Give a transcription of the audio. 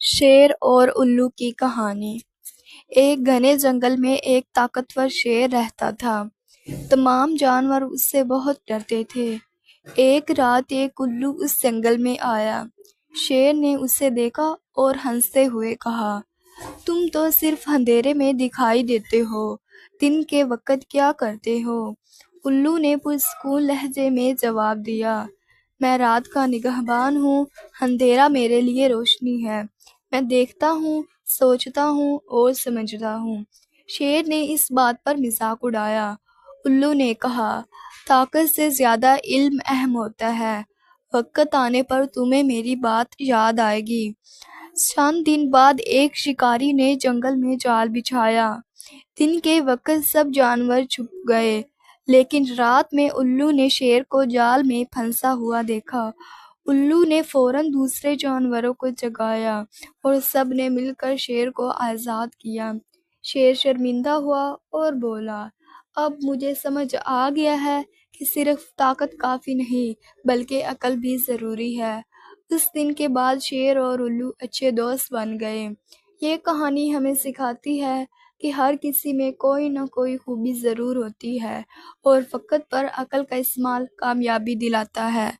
شیر اور الو کی کہانی۔ ایک گھنے جنگل میں ایک طاقتور شیر رہتا تھا۔ تمام جانور اس سے بہت ڈرتے تھے۔ ایک رات ایک الو اس جنگل میں آیا۔ شیر نے اسے دیکھا اور ہنستے ہوئے کہا، تم تو صرف اندھیرے میں دکھائی دیتے ہو، دن کے وقت کیا کرتے ہو؟ الو نے پرسکون لہجے میں جواب دیا، میں رات کا نگہبان ہوں، اندھیرا میرے لیے روشنی ہے، میں دیکھتا ہوں، سوچتا ہوں اور سمجھتا ہوں۔ شیر نے اس بات پر مذاق اڑایا۔ الو نے کہا، طاقت سے زیادہ علم اہم ہوتا ہے، وقت آنے پر تمہیں میری بات یاد آئے گی۔ چند دن بعد ایک شکاری نے جنگل میں جال بچھایا۔ دن کے وقت سب جانور چھپ گئے، لیکن رات میں الو نے شیر کو جال میں پھنسا ہوا دیکھا۔ الو نے فوراً دوسرے جانوروں کو جگایا اور سب نے مل کر شیر کو آزاد کیا۔ شیر شرمندہ ہوا اور بولا، اب مجھے سمجھ آ گیا ہے کہ صرف طاقت کافی نہیں بلکہ عقل بھی ضروری ہے۔ اس دن کے بعد شیر اور الو اچھے دوست بن گئے۔ یہ کہانی ہمیں سکھاتی ہے کہ ہر کسی میں کوئی نہ کوئی خوبی ضرور ہوتی ہے اور وقت پر عقل کا استعمال کامیابی دلاتا ہے۔